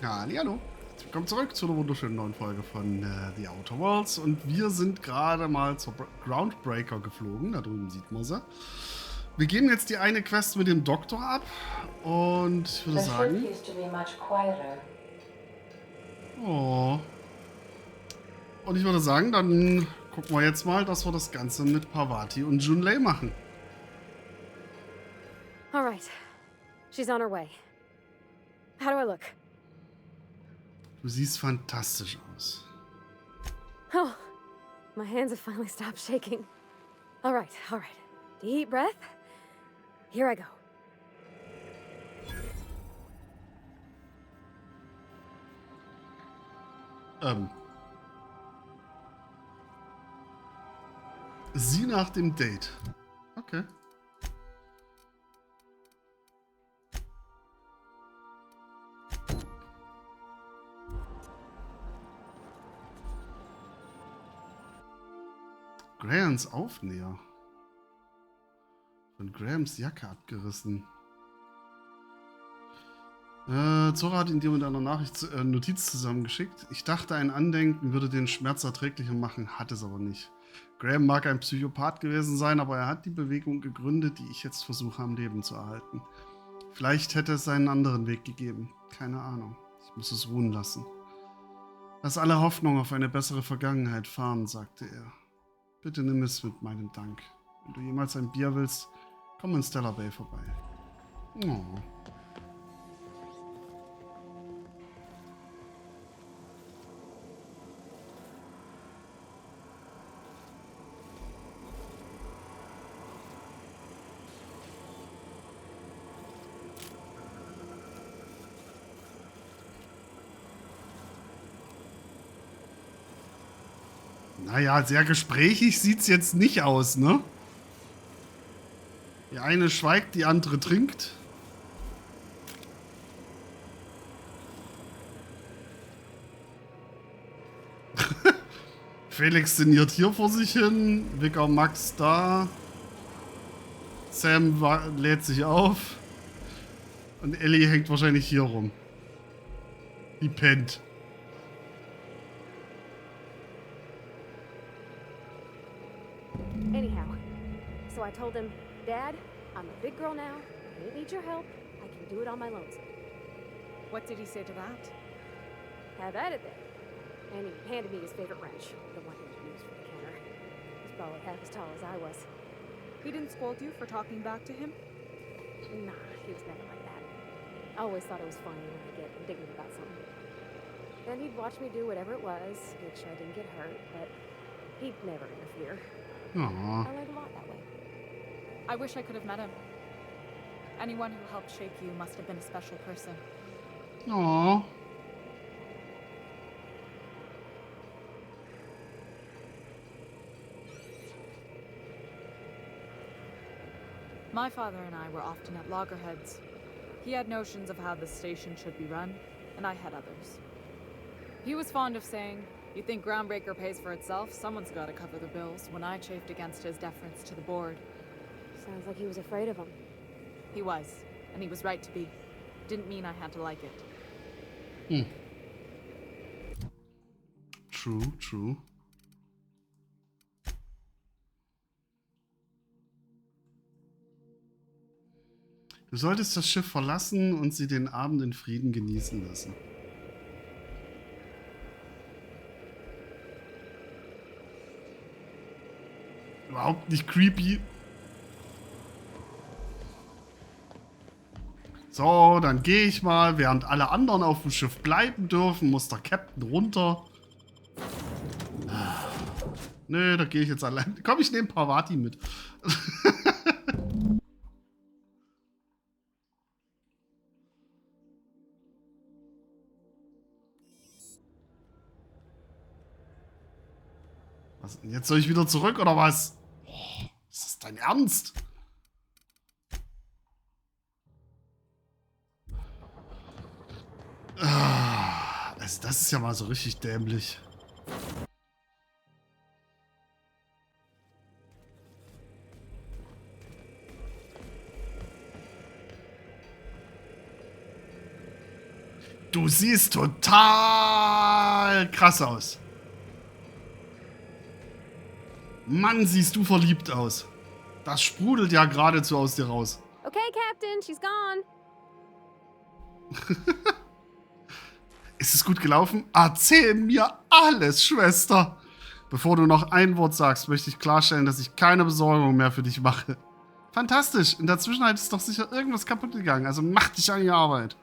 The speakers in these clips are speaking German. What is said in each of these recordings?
Hallo. Willkommen zurück zu einer wunderschönen neuen Folge von The Outer Worlds. Und wir sind gerade mal zur Groundbreaker geflogen. Da drüben sieht man sie. Wir geben jetzt die eine Quest mit dem Doktor ab. Und ich würde sagen... Oh. Und ich würde sagen, dann gucken wir jetzt mal, dass wir das Ganze mit Parvati und Junlei machen. Alright. She's on her way. How do I look? Du siehst fantastisch aus. Oh, my hands have finally stopped shaking. Alright. Deep breath. Here I go. Sie nach dem Date. Okay. Grahams Aufnäher. Von Grahams Jacke abgerissen. Zora hat ihn dir mit einer Notiz zusammengeschickt. Ich dachte, ein Andenken würde den Schmerz erträglicher machen, hat es aber nicht. Graham mag ein Psychopath gewesen sein, aber er hat die Bewegung gegründet, die ich jetzt versuche am Leben zu erhalten. Vielleicht hätte es einen anderen Weg gegeben. Keine Ahnung. Ich muss es ruhen lassen. Lass alle Hoffnung auf eine bessere Vergangenheit fahren, sagte er. Bitte nimm es mit meinem Dank. Wenn du jemals ein Bier willst, komm in Stellar Bay vorbei. Oh. Naja, sehr gesprächig sieht's jetzt nicht aus, ne? Die eine schweigt, die andere trinkt. Felix sinniert hier vor sich hin. Vicar Max da. Sam lädt sich auf. Und Ellie hängt wahrscheinlich hier rum. Die pennt. Anyhow, so I told him, Dad, I'm a big girl now. I don't need your help. I can do it on my lonesome. What did he say to that? Have at it then. And he handed me his favorite wrench, the one he used for the counter. He's probably half as tall as I was. He didn't scold you for talking back to him? Nah, he was never like that. I always thought it was funny when I get indignant about something. Then he'd watch me do whatever it was, make sure I didn't get hurt, but he'd never interfere. Aww. I learned a lot that way. I wish I could have met him. Anyone who helped shape you must have been a special person. Aww. My father and I were often at loggerheads. He had notions of how the station should be run, and I had others. He was fond of saying, "You think Groundbreaker pays for itself? Someone's got to cover the bills," when I chafed against his deference to the board. Sounds like he was afraid of him. He was, and he was right to be. Didn't mean I had to like it. True. Du solltest das Schiff verlassen und sie den Abend in Frieden genießen lassen. Überhaupt nicht creepy. So, dann gehe ich mal. Während alle anderen auf dem Schiff bleiben dürfen, muss der Captain runter. Nö, da gehe ich jetzt allein. Komm, ich nehme Parvati mit. Was, jetzt soll ich wieder zurück, oder was? Oh, ist das dein Ernst? Also das ist ja mal so richtig dämlich. Du siehst total krass aus. Mann, siehst du verliebt aus. Das sprudelt ja geradezu aus dir raus. Okay, Captain, she's gone. Ist es gut gelaufen? Erzähl mir alles, Schwester. Bevor du noch ein Wort sagst, möchte ich klarstellen, dass ich keine Besorgung mehr für dich mache. Fantastisch. In der Zwischenzeit ist doch sicher irgendwas kaputt gegangen. Also mach dich an die Arbeit.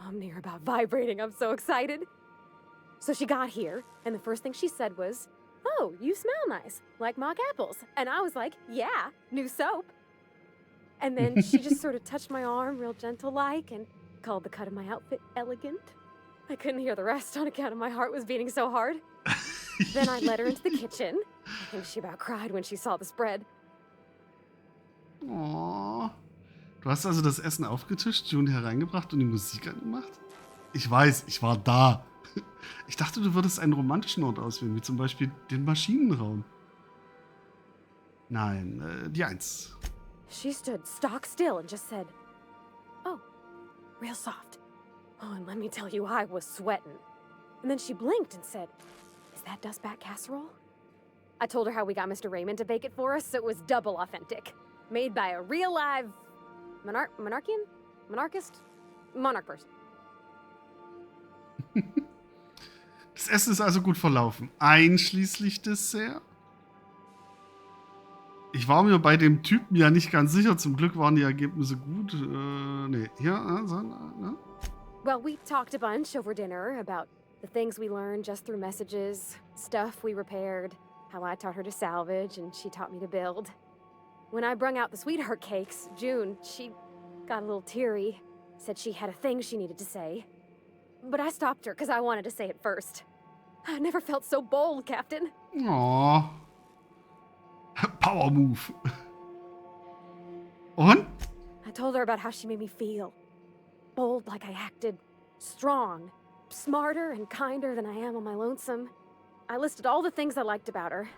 I'm near about vibrating. I'm so excited. So she got here, and the first thing she said was, "Oh, you smell nice, like mock apples." And I was like, "Yeah, new soap." And then she just sort of touched my arm real gentle-like and called the cut of my outfit elegant. I couldn't hear the rest on account of my heart was beating so hard. Then I led her into the kitchen. I think she about cried when she saw the spread. Oh. Du hast also das Essen aufgetischt, June hereingebracht und die Musik angemacht? Ich weiß, ich war da. Ich dachte, du würdest einen romantischen Ort auswählen, wie zum Beispiel den Maschinenraum. Nein, die 1. She stood stock still and just said, "Oh, real soft. Oh, and let me tell you, I was sweating." And then she blinked and said, "Is that dustbat casserole?" I told her how we got Mr. Raymond to bake it for us, so it was double authentic. Made by a real live monarch person. Das Essen ist also gut verlaufen, einschließlich Dessert. Ich war mir bei dem Typen ja nicht ganz sicher. Zum Glück waren die Ergebnisse gut. Nee, hier, ne? Well, we talked a bunch over dinner about the things we learned just through messages, stuff we repaired, how I taught her to salvage and she taught me to build. When I brung out the sweetheart cakes, June, she got a little teary, said she had a thing she needed to say. But I stopped her because I wanted to say it first. I never felt so bold, Captain. Aww. Power move. Und? I told her about how she made me feel. Bold like I acted. Strong. Smarter and kinder than I am on my lonesome. I listed all the things I liked about her.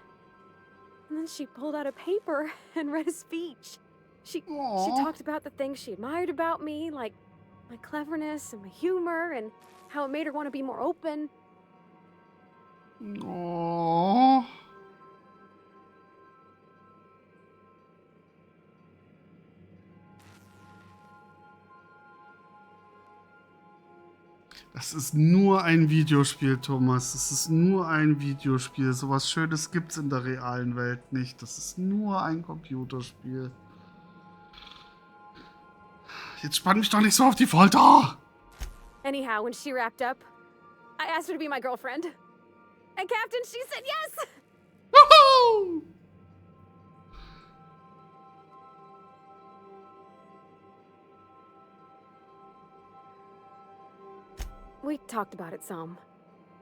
And then she pulled out a paper and read a speech. She talked about the things she admired about me, like my cleverness and my humor, and how it made her want to be more open. Oh. Das ist nur ein Videospiel, Thomas. Das ist nur ein Videospiel. So was Schönes gibt's in der realen Welt nicht. Das ist nur ein Computerspiel. Jetzt spann mich doch nicht so auf die Folter! Anyhow, when she wrapped up, I asked her to be my girlfriend. And Captain, she said yes! Woohoo! We talked about it some.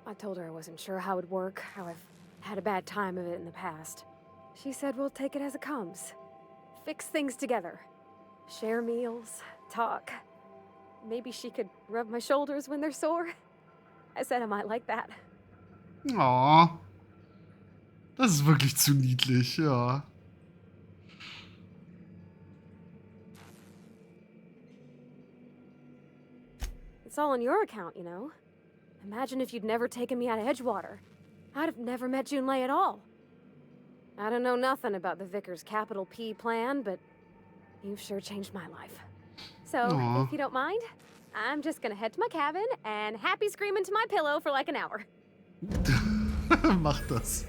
I told her I wasn't sure how it would work, how I've had a bad time of it in the past. She said we'll take it as it comes. Fix things together. Share meals, talk. Maybe she could rub my shoulders when they're sore. I said I might like that. Oh. Das ist wirklich zu niedlich, ja. It's all on your account, you know. Imagine if you'd never taken me out of Edgewater. I'd have never met Junlei at all. I don't know nothing about the Vicar's capital P plan, but you've sure changed my life. So, Aw. if you don't mind, I'm just gonna head to my cabin and happy scream into my pillow for like an hour. Mach das.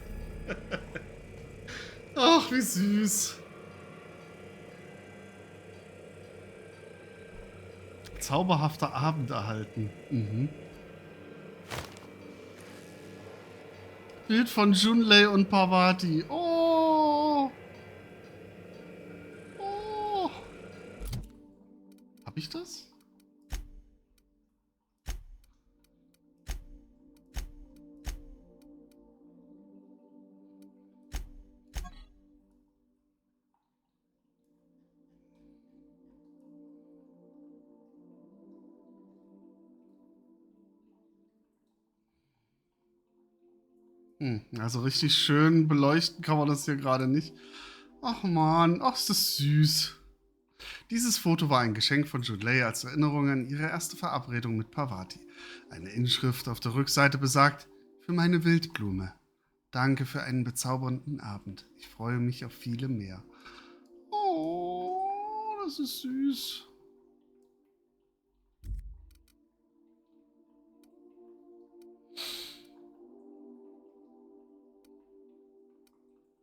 Ach, wie süß. Zauberhafter Abend erhalten. Mhm. Bild von Junlei und Parvati. Oh. Oh. Hab ich das? Also richtig schön beleuchten kann man das hier gerade nicht. Ach man, ach ist das süß. Dieses Foto war ein Geschenk von Junlei als Erinnerung an ihre erste Verabredung mit Parvati. Eine Inschrift auf der Rückseite besagt: Für meine Wildblume. Danke für einen bezaubernden Abend. Ich freue mich auf viele mehr. Oh, das ist süß.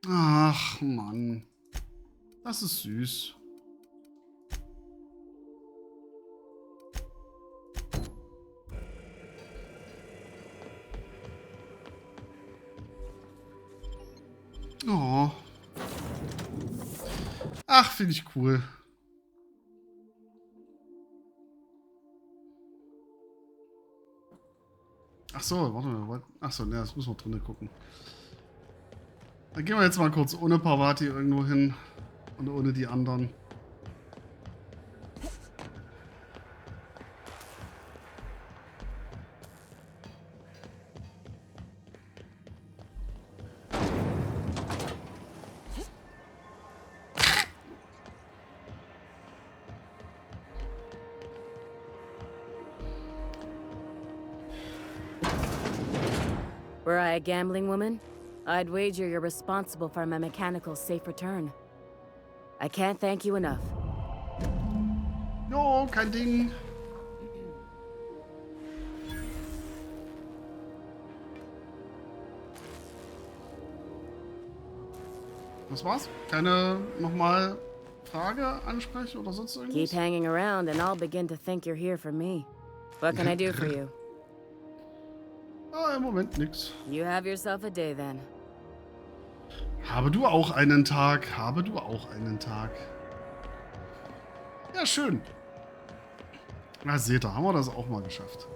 Ach, Mann. Das ist süß. Oh. Ach, finde ich cool. Ach so, warte mal. Ach so, ne, das müssen wir drinnen gucken. Dann gehen wir jetzt mal kurz ohne Parvati irgendwo hin und ohne die anderen. Were I a gambling woman, I'd wager you're responsible for my mechanical safe return. I can't thank you enough. Jo, kein Ding. Was war's? Keine nochmal Frage ansprechen oder sonst irgendwas? Keep hanging around and I'll begin to think you're here for me. What can I do for you? Im Moment nix. You have yourself a day then. Habe du auch einen Tag. Habe du auch einen Tag. Ja, schön. Na, seht ihr, haben wir das auch mal geschafft.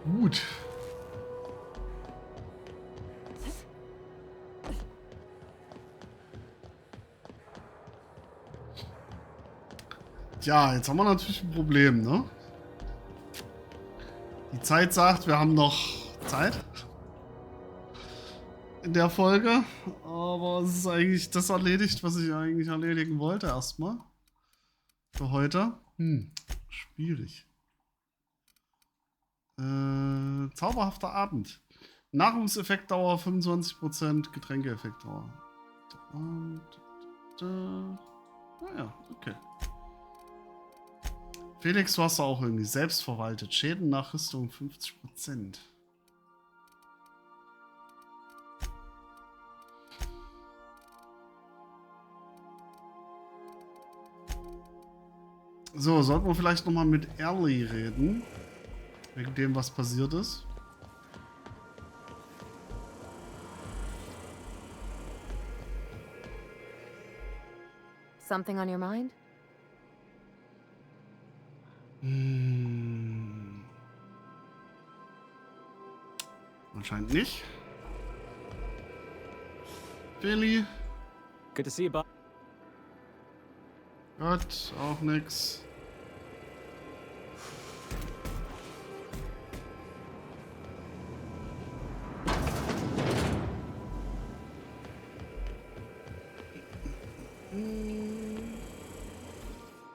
Gut. Ja, jetzt haben wir natürlich ein Problem, ne? Die Zeit sagt, wir haben noch Zeit in der Folge, aber es ist eigentlich das erledigt, was ich eigentlich erledigen wollte erstmal für heute. Schwierig. Zauberhafter Abend. Nahrungseffektdauer 25%, Getränkeeffektdauer. Naja, okay. Felix, du hast auch irgendwie selbst verwaltet. Schäden nach Rüstung 50%. So, sollten wir vielleicht nochmal mit Ellie reden. Wegen dem, was passiert ist. Something on your mind? Anscheinend nicht. Feli. Good to see you, Bob. Gott, auch nix.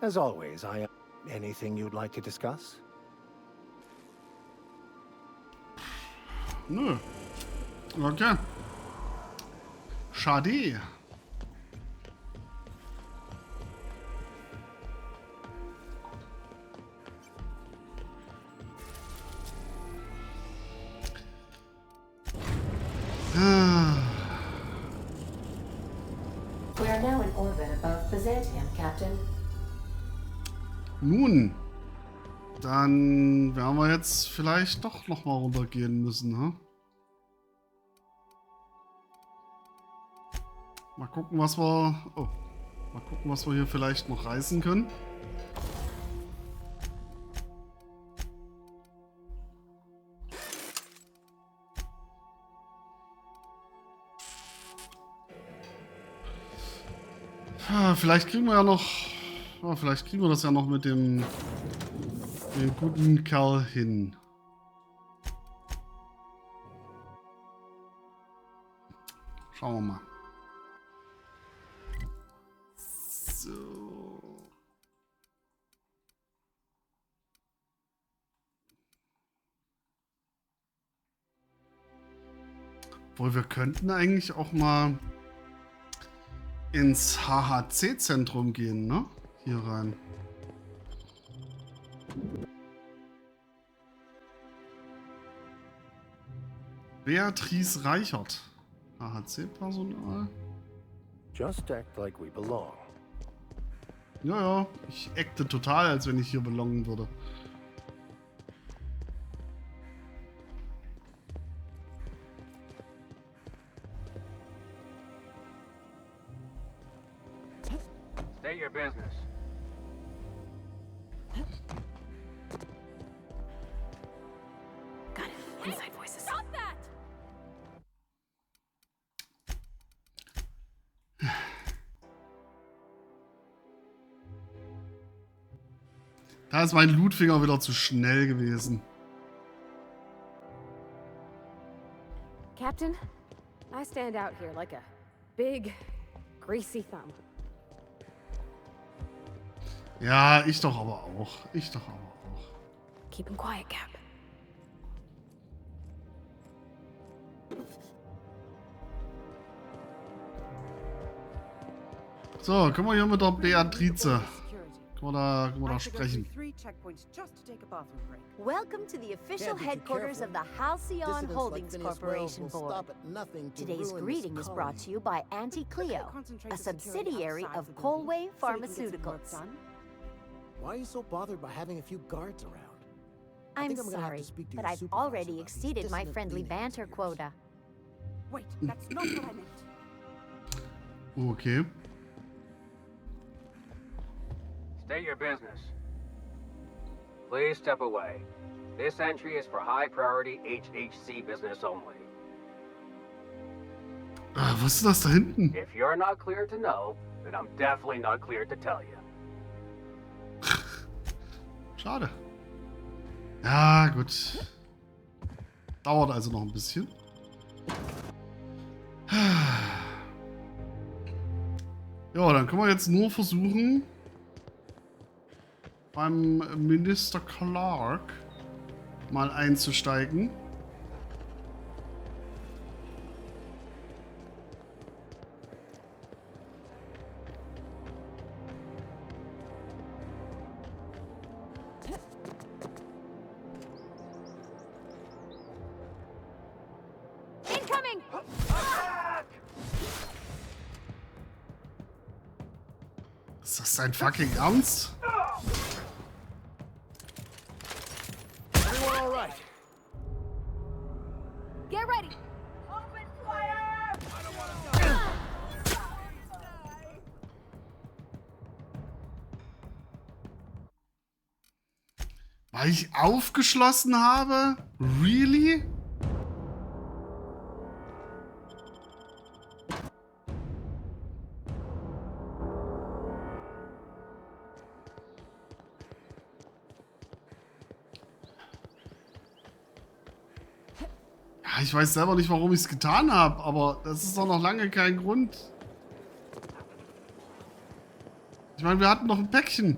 As always, anything you'd like to discuss? Nö. Okay. Schade. We are now in orbit above Byzantium, Captain. Nun, dann werden wir jetzt vielleicht doch noch mal runtergehen müssen, ne? Mal gucken, was wir... Oh, mal gucken, was wir hier vielleicht noch reißen können. Vielleicht kriegen wir ja noch... Oh, vielleicht kriegen wir das ja noch mit dem guten Kerl hin. Schauen wir mal. So. Obwohl, wir könnten eigentlich auch mal ins HHC-Zentrum gehen, ne? Hier rein. Beatrice Reichert. HHC-Personal. Just act like we belong. Ja, ja. Ich acte total, als wenn ich hier belongen würde. State your business. Got it. Inside voices. Stop that! Da ist mein Lootfinger wieder zu schnell gewesen. Captain, I stand out here like a big, greasy thumb. Ja, ich doch aber auch. Ich doch aber auch. Keep him quiet, Cap. So, können wir hier mit der Beatrice. Können wir da sprechen. Welcome to the official headquarters of the Halcyon Holdings Corporation Board. Today's greeting is brought to you by Auntie Cleo, a subsidiary of Colway Pharmaceuticals. Why are you so bothered by having a few guards around? I'm sorry, but I've already exceeded my friendly banter quota. Wait, that's not what I meant. Okay. State your business. Please step away. This entry is for high priority HHC business only. Ah, was ist das da hinten? If you're not clear to know, then I'm definitely not clear to tell you. Schade. Ja, gut. Dauert also noch ein bisschen. Ja, dann können wir jetzt nur versuchen, beim Minister Clarke mal einzusteigen. Incoming! Ist das dein fucking Ernst? Everyone all right? Get ready! Weil ich aufgeschlossen habe? Really? Ja, ich weiß selber nicht, warum ich es getan habe, aber das ist doch noch lange kein Grund. Ich meine, wir hatten noch ein Päckchen.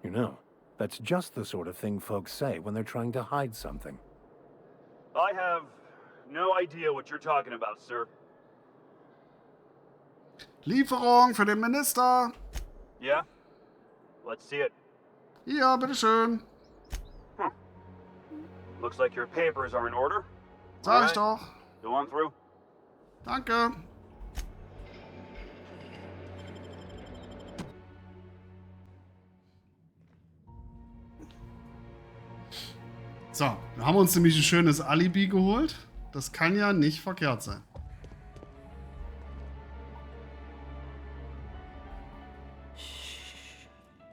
You know, that's just the sort of thing folks say when they're trying to hide something. I have no idea what you're talking about, sir. Lieferung für den Minister. Yeah? Let's see it. Hier, bitteschön. Looks like your papers are in order. Sag ich Alright, doch. Go on through. Danke. So, wir haben uns nämlich ein schönes Alibi geholt. Das kann ja nicht verkehrt sein.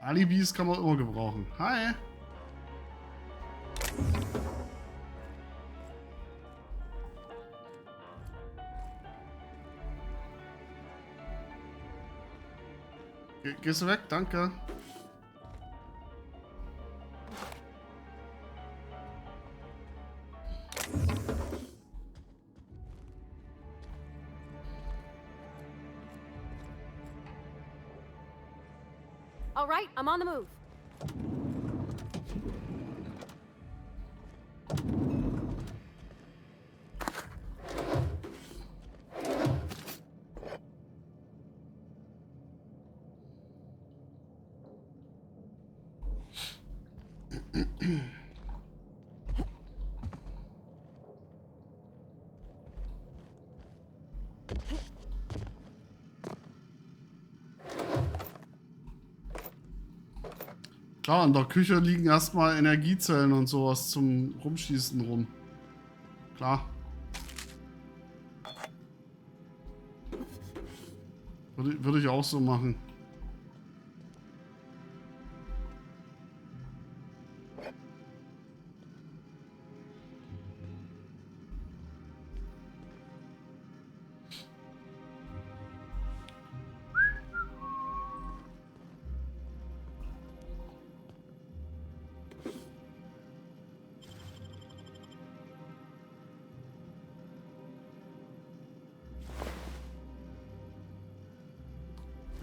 Alibis kann man immer gebrauchen. Hi. Gehst du weg? Danke. All right, I'm on the move. Klar, in der Küche liegen erstmal Energiezellen und sowas zum Rumschießen rum. Klar. Würde ich auch so machen.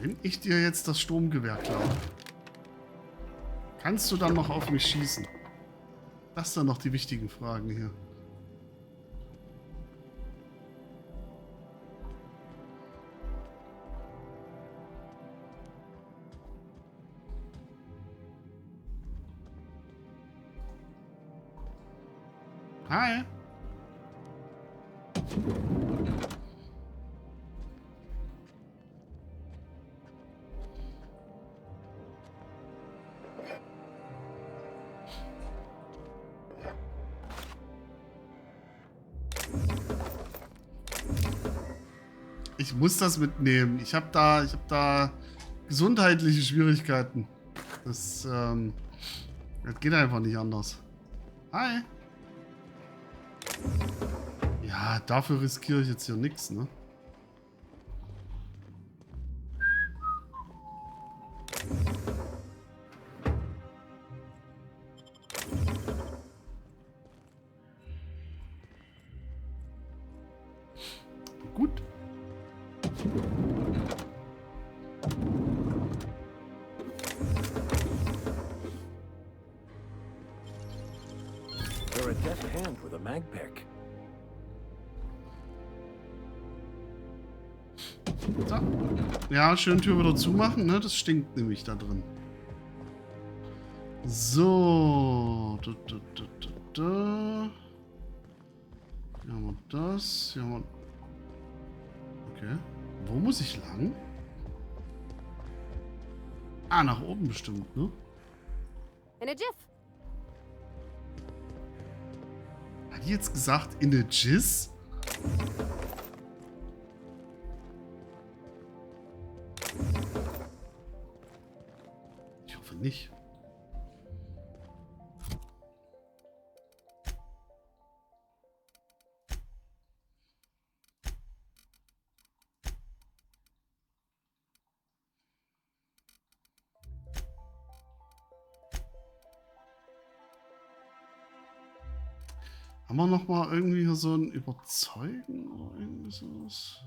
Wenn ich dir jetzt das Sturmgewehr klaue, kannst du dann noch auf mich schießen? Das sind noch die wichtigen Fragen hier. Hi. Ich muss das mitnehmen. Ich hab da gesundheitliche Schwierigkeiten. Das geht einfach nicht anders. Hi. Ja, dafür riskiere ich jetzt hier nichts, ne? Gut. You're a deft hand with a mag pick. So. Ja, schön Tür wieder zumachen, ne? Das stinkt nämlich da drin. So. Hier haben wir das. Hier haben wir... Okay. Wo muss ich lang? Ah, nach oben bestimmt, ne? In a jiff. Hat die jetzt gesagt, in a Jizz? Ich hoffe nicht. Haben wir noch mal irgendwie hier so ein Überzeugen oder irgendwie sowas?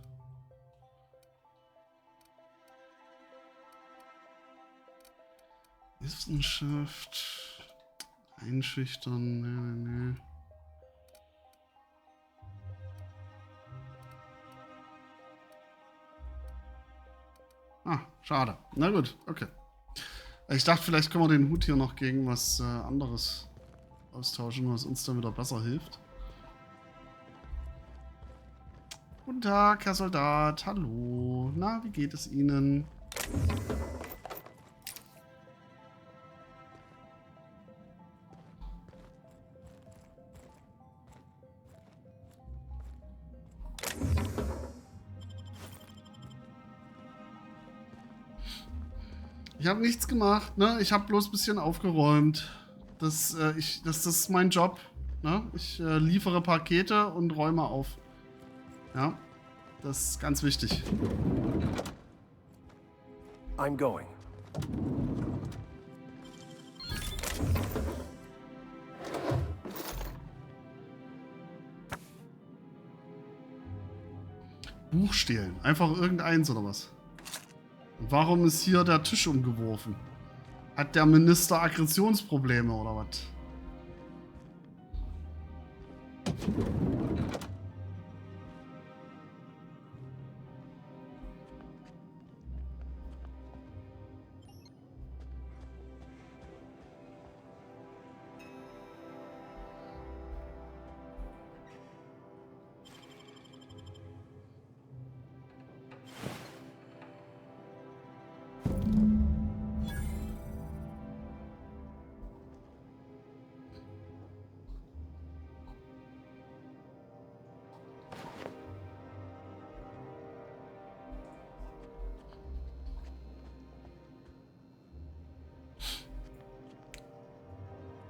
Wissenschaft. Einschüchtern. Nee. Ah, schade. Na gut, okay. Ich dachte, vielleicht können wir den Hut hier noch gegen was anderes austauschen, was uns dann wieder besser hilft. Guten Tag, Herr Soldat. Hallo. Na, wie geht es Ihnen? Ich habe nichts gemacht, ne? Ich habe bloß ein bisschen aufgeräumt. Das ist mein Job. Ne? Ich liefere Pakete und räume auf. Ja, das ist ganz wichtig. I'm going. Buch stehlen. Einfach irgendeins oder was? Und warum ist hier der Tisch umgeworfen? Hat der Minister Aggressionsprobleme oder was?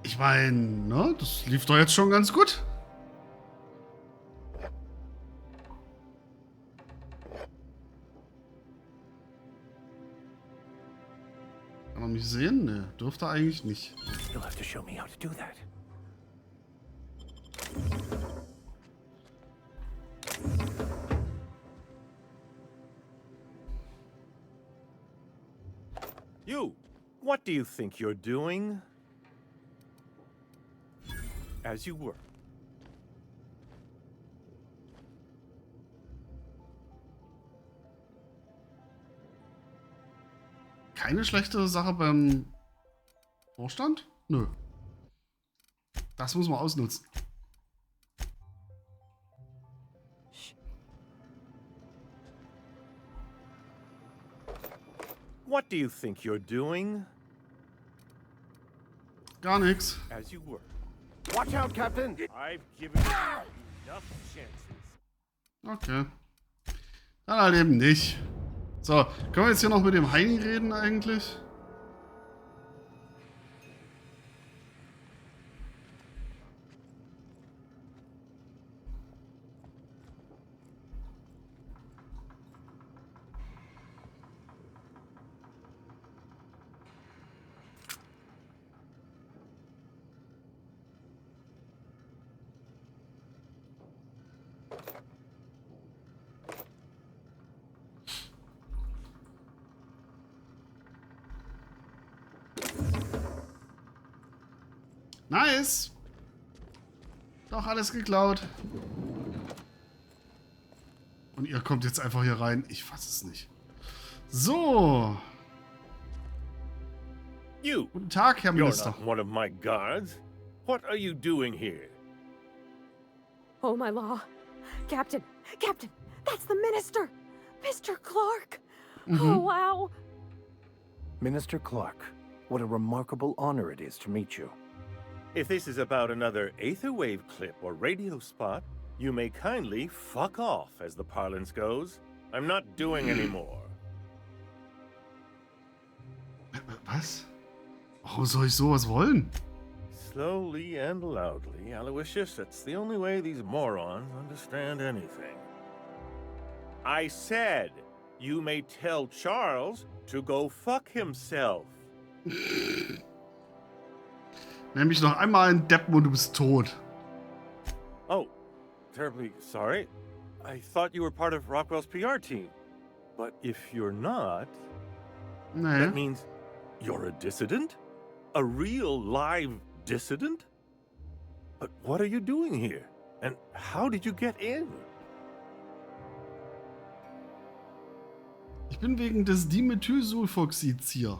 Ich meine, ne, das lief doch jetzt schon ganz gut. Kann man mich sehen? Ne, dürfte eigentlich nicht. You'll have to show me how to do that. You, what do you think you're doing? As you were. Keine schlechte Sache beim Vorstand? Nö. Das muss man ausnutzen. What do you think you're doing? Gar nichts. As you were. Watch out, Captain! I've given you enough chances. Okay. Dann halt eben nicht. So, können wir jetzt hier noch mit dem Heini reden eigentlich? Nice. Doch alles geklaut. Und ihr kommt jetzt einfach hier rein. Ich fasse es nicht. So. You. Guten Tag, Herr You're Minister. not one of my guards. What are you doing here? Oh, my law. Captain, Captain, that's the minister. Mr. Clarke. Oh, wow. Minister Clarke, what a remarkable honor it is to meet you. If this is about another Aetherwave clip or radio spot, you may kindly fuck off, as the parlance goes. I'm not doing any more. Was? Warum soll ich sowas wollen? Slowly and loudly, Aloysius, that's the only way these morons understand anything. I said, you may tell Charles to go fuck himself. Nenn mich noch einmal einen Deppen und du bist tot. Oh, terribly sorry. I thought you were part of Rockwell's PR team. But if you're not, Nee. that means you're a dissident? A real live dissident? But what are you doing here? And how did you get in? Ich bin wegen des Dimethylsulfoxids hier.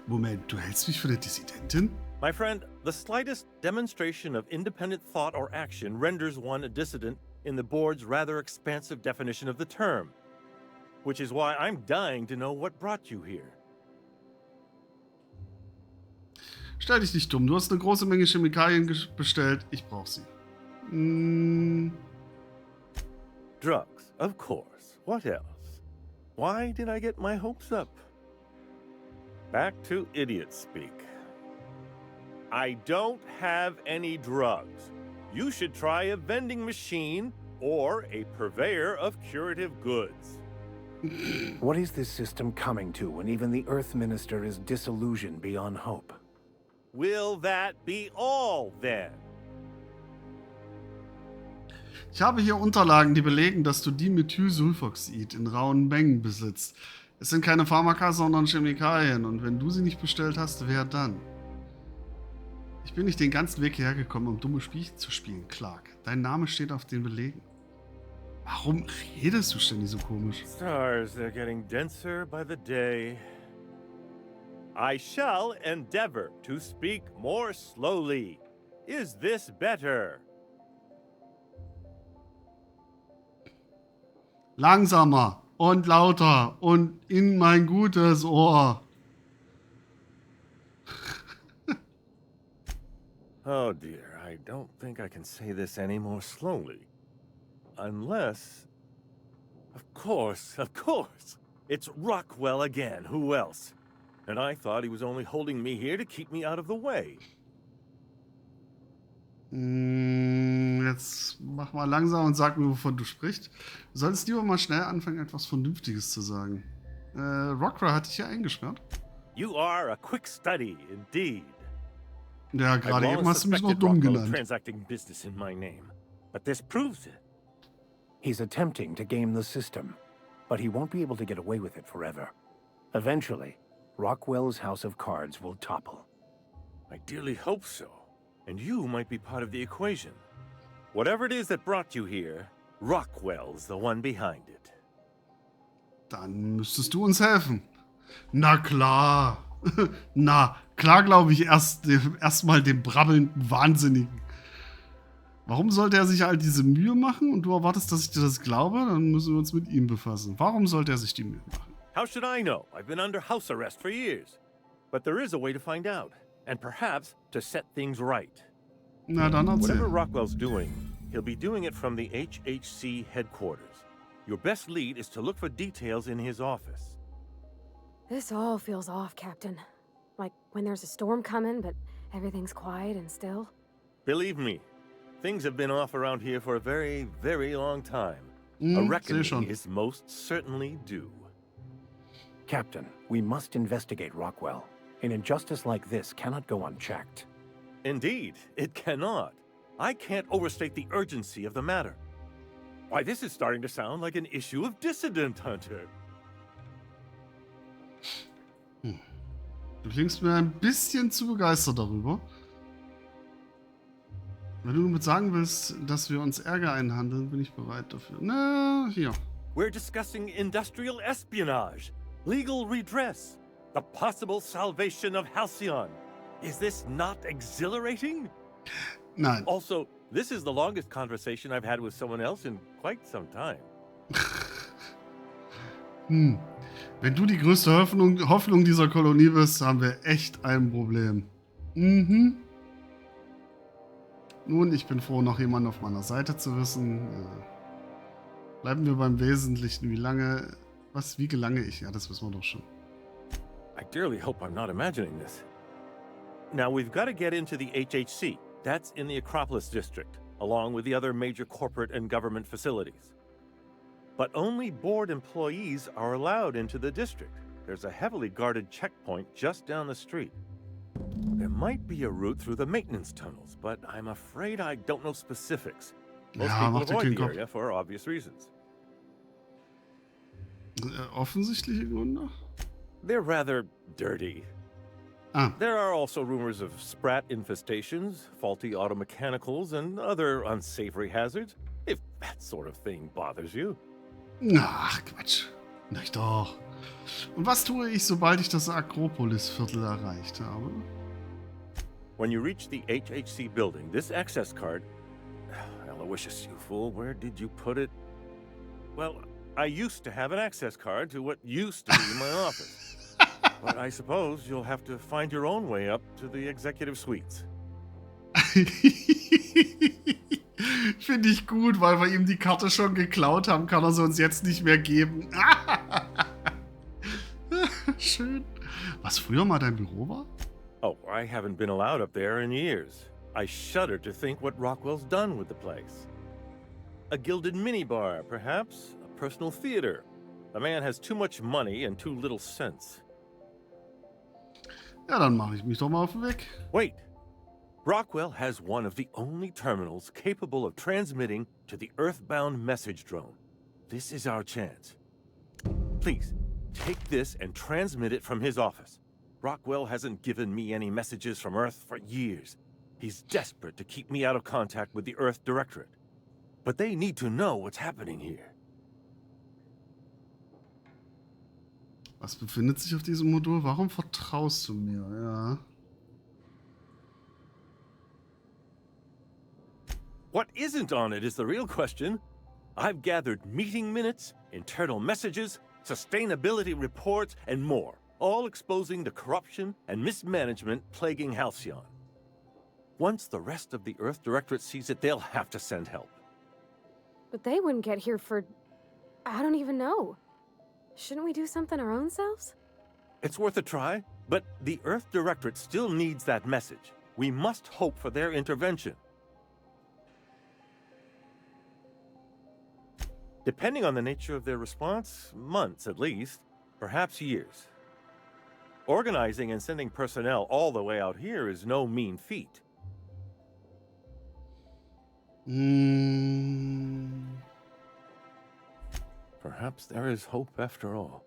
Moment, du hältst mich für eine Dissidentin? My friend, the slightest demonstration of independent thought or action renders one a dissident in the board's rather expansive definition of the term. Which is why I'm dying to know what brought you here. Stell dich nicht dumm, du hast eine große Menge Chemikalien bestellt. Ich brauch sie. Drugs, of course. What else? Why did I get my hopes up? Back to idiot speak. I don't have any drugs. You should try a vending machine or a purveyor of curative goods. What is this system coming to when even the Earth Minister is disillusioned beyond hope? Will that be all, then? Ich habe hier Unterlagen, die belegen, dass du Dimethylsulfoxid in rauen Mengen besitzt. Es sind keine Pharmaka, sondern Chemikalien. Und wenn du sie nicht bestellt hast, wer dann? Ich bin nicht den ganzen Weg hierher gekommen, um dumme Spiele zu spielen, Clarke. Dein Name steht auf den Belegen. Warum redest du ständig so komisch? Stars, they're getting denser by the day. I shall endeavor to speak more slowly. Is this better? Langsamer und lauter und in mein gutes Ohr. Oh dear, I don't think I can say this any more slowly. Unless... Of course. It's Rockwell again, who else? And I thought he was only holding me here to keep me out of the way. Jetzt mach mal langsam und sag mir, wovon du sprichst. Du solltest lieber mal schnell anfangen, etwas Vernünftiges zu sagen. Rockwell hat dich hier eingesperrt. You are a quick study, indeed. Ja, gerade eben hast du mich noch dumm genannt. Transacting business in my name, but this proves it. He's attempting to game the system, but he won't be able to get away with it forever. Eventually, Rockwell's house of cards will topple. I dearly hope so. And you might be part of the equation. Whatever it is that brought you here, Rockwell's the one behind it. Dann müsstest du uns helfen. Na klar. Na, klar glaube ich erstmal dem brabbelnden Wahnsinnigen. Warum sollte er sich all diese Mühe machen und du erwartest, dass ich dir das glaube? Dann müssen wir uns mit ihm befassen. Warum sollte er sich die Mühe machen? How should I know? I've been under house arrest for years. But there is a way to find out. And perhaps to set things right. Na dann erzähl. Whatever Rockwell's doing, he'll be doing it from the HHC headquarters. Your best lead is to look for details in his office. This all feels off, Captain. Like when there's a storm coming, but everything's quiet and still. Believe me, things have been off around here for a very, very long time. A reckoning is most certainly due. Captain, we must investigate Rockwell. An injustice like this cannot go unchecked. Indeed, it cannot. I can't overstate the urgency of the matter. Why, this is starting to sound like an issue of Dissident Hunter. Du klingst mir ein bisschen zu begeistert darüber. Wenn du damit sagen willst, dass wir uns Ärger einhandeln, bin ich bereit dafür. Na, hier. We're discussing industrial espionage, legal redress, the possible salvation of Halcyon. Is this not exhilarating? Nein. Also, this is the longest conversation I've had with someone else in quite some time. Wenn du die größte Hoffnung dieser Kolonie bist, haben wir echt ein Problem. Mhm. Nun, ich bin froh, noch jemanden auf meiner Seite zu wissen. Bleiben wir beim Wesentlichen. Wie gelange ich? Ja, das wissen wir doch schon. I dearly hope I'm not imagining this. Now, we've got to get into the HHC. That's in the Acropolis district, along with the other major corporate and government facilities. But only board employees are allowed into the district. There's a heavily guarded checkpoint just down the street. There might be a route through the maintenance tunnels, but I'm afraid I don't know specifics. Most people avoid the area for obvious reasons. Offensichtliche Gründe? They're rather dirty. There are also rumors of sprat infestations, faulty automechanicals, and other unsavory hazards, if that sort of thing bothers you. Ach, Quatsch. Nicht doch. Und was tue ich, sobald ich das Akropolis-Viertel erreicht habe? When you reach the HHC building, this access card... Aloysius, you fool, where did you put it? Well, I used to have an access card to what used to be my office. But I suppose you'll have to find your own way up to the executive suites. Finde ich gut, weil wir ihm die Karte schon geklaut haben, kann er sie uns jetzt nicht mehr geben. Schön. Was früher mal dein Büro war? Oh, I haven't been allowed up there in years. I shudder to think what Rockwell's done with the place. A gilded minibar, perhaps? A personal theater. The man has too much money and too little sense. Ja, dann mache ich mich doch mal auf den Weg. Wait. Rockwell has one of the only terminals capable of transmitting to the Earthbound message drone. This is our chance. Please, take this and transmit it from his office. Rockwell hasn't given me any messages from Earth for years. He's desperate to keep me out of contact with the Earth Directorate. But they need to know what's happening here. Was befindet sich auf diesem Modul? Warum vertraust du mir? Ja. What isn't on it is the real question. I've gathered meeting minutes, internal messages, sustainability reports, and more, all exposing the corruption and mismanagement plaguing Halcyon. Once the rest of the Earth Directorate sees it, they'll have to send help. But they wouldn't get here for... I don't even know. Shouldn't we do something our own selves? It's worth a try, but the Earth Directorate still needs that message. We must hope for their intervention. Depending on the nature of their response, months at least, perhaps years. Organizing and sending personnel all the way out here is no mean feat. Perhaps there is hope after all.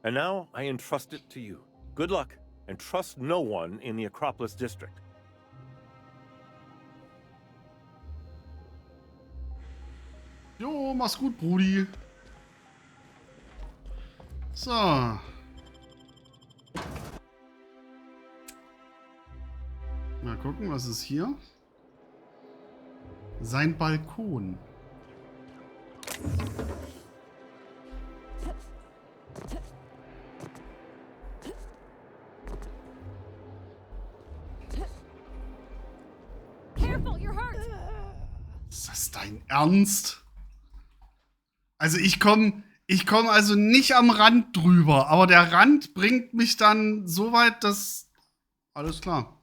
And now I entrust it to you. Good luck, and trust no one in the Acropolis district. Jo, mach's gut, Brudi. So. Mal gucken, was ist hier? Sein Balkon. Careful, you're hurt. Ist das dein Ernst? Also ich komm also nicht am Rand drüber, aber der Rand bringt mich dann so weit, dass... Alles klar.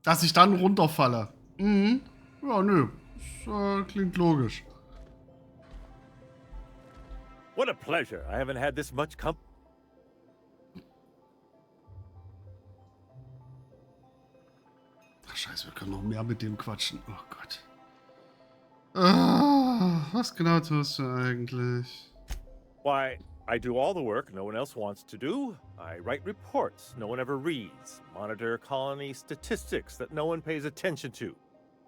Dass ich dann runterfalle. Mhm. Ja, nö. Das klingt logisch. What a pleasure. I haven't had this much company. Ach, scheiße, wir können noch mehr mit dem quatschen. Oh Gott. Was genau tust du eigentlich? Why, I do all the work no one else wants to do. I write reports no one ever reads. Monitor colony statistics that no one pays attention to.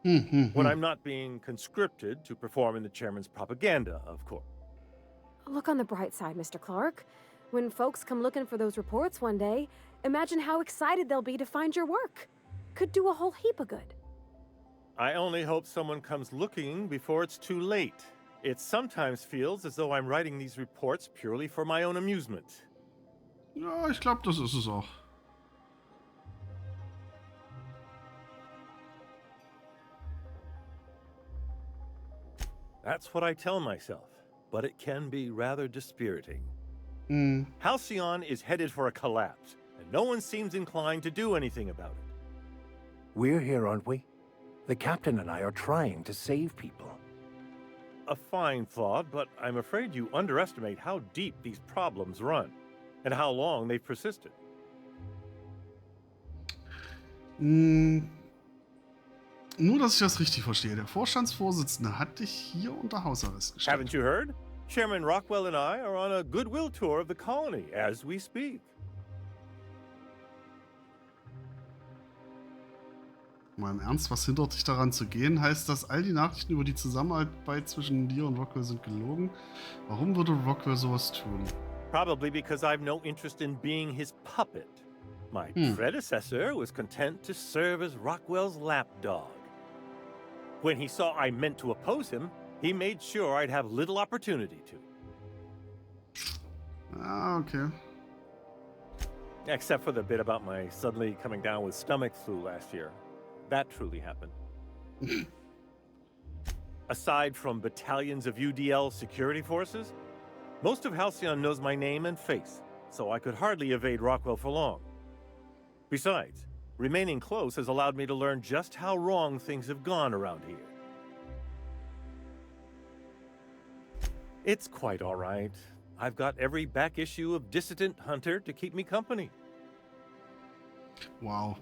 When I'm not being conscripted to perform in the chairman's propaganda, of course. Look on the bright side, Mr. Clarke. When folks come looking for those reports one day, imagine how excited they'll be to find your work. Could do a whole heap of good. I only hope someone comes looking before it's too late. It sometimes feels as though I'm writing these reports purely for my own amusement. Ja, ich glaube, das ist es auch. That's what I tell myself, but it can be rather dispiriting. Halcyon is headed for a collapse, and no one seems inclined to do anything about it. We're here, aren't we? The captain and I are trying to save people. A fine thought, but I'm afraid you underestimate how deep these problems run, and how long they've persisted. Nur, dass ich das richtig verstehe. Der Vorstandsvorsitzende hat dich hier unter Hausarrest gestellt. Haven't you heard? Chairman Rockwell and I are on a goodwill tour of the colony as we speak. Mal im Ernst, was hindert dich daran zu gehen? Heißt das, all die Nachrichten über die Zusammenarbeit zwischen dir und Rockwell sind gelogen? Warum würde Rockwell sowas tun? Probably because I've no interest in being his puppet. My predecessor was content to serve as Rockwell's lapdog. When he saw I meant to oppose him, he made sure I'd have little opportunity to. Ah, okay. Except for the bit about my suddenly coming down with stomach flu last year. That truly happened. Aside from battalions of UDL security forces, most of Halcyon knows my name and face, so I could hardly evade Rockwell for long. Besides, remaining close has allowed me to learn just how wrong things have gone around here. It's quite all right. I've got every back issue of Dissident Hunter to keep me company. Wow.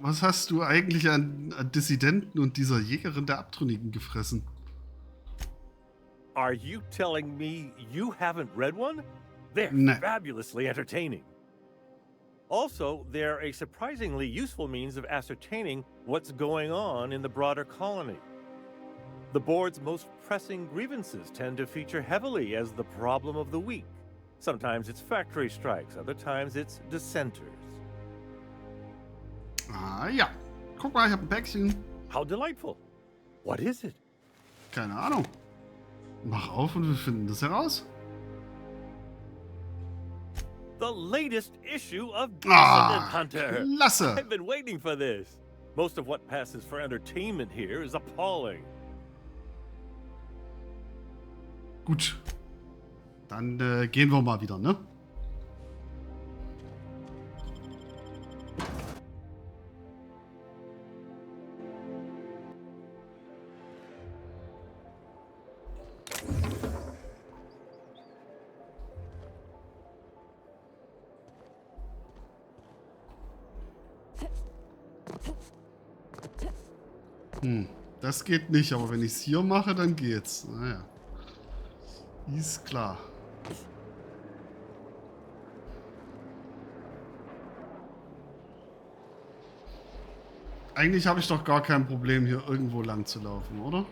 Was hast du eigentlich an Dissidenten und dieser Jägerin der Abtrünnigen gefressen? Are you telling me you haven't read one? They're fabulously entertaining. Also, they're a surprisingly useful means of ascertaining what's going on in the broader colony. The board's most pressing grievances tend to feature heavily as the problem of the week. Sometimes it's factory strikes, other times it's dissenters. Ah ja. Guck mal, ich habe ein Päckchen. How delightful. What is it? Keine Ahnung. Mach auf und wir finden das heraus. The latest issue of Dissident Hunter. Klasse. I've been waiting for this. Most of what passes for entertainment here is appalling. Gut. Dann gehen wir mal wieder, ne? Das geht nicht, aber wenn ich es hier mache, dann geht's. Naja. Ist klar. Eigentlich habe ich doch gar kein Problem, hier irgendwo lang zu laufen, oder?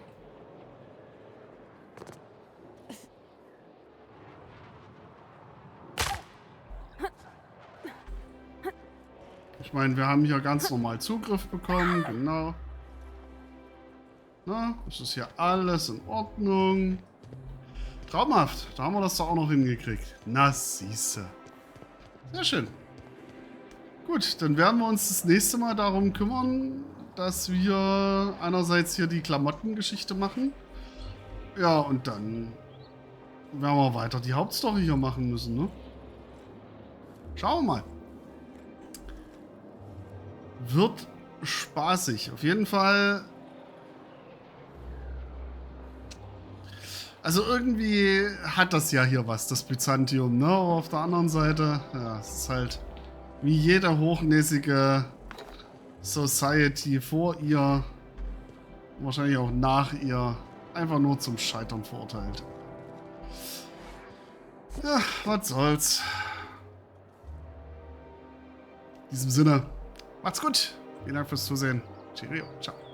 Ich meine, wir haben hier ganz normal Zugriff bekommen, genau. Na, es ist hier alles in Ordnung. Traumhaft, da haben wir das doch auch noch hingekriegt. Na, siehste. Sehr schön. Gut, dann werden wir uns das nächste Mal darum kümmern, dass wir einerseits hier die Klamottengeschichte machen. Ja, und dann werden wir weiter die Hauptstory hier machen müssen, ne? Schauen wir mal. Wird spaßig. Auf jeden Fall. Also irgendwie hat das ja hier was, das Byzantium, ne? Aber auf der anderen Seite, ja, es ist halt wie jede hochnäsige Society vor ihr, wahrscheinlich auch nach ihr, einfach nur zum Scheitern verurteilt. Ja, was soll's. In diesem Sinne, macht's gut. Vielen Dank fürs Zusehen. Cheerio. Ciao.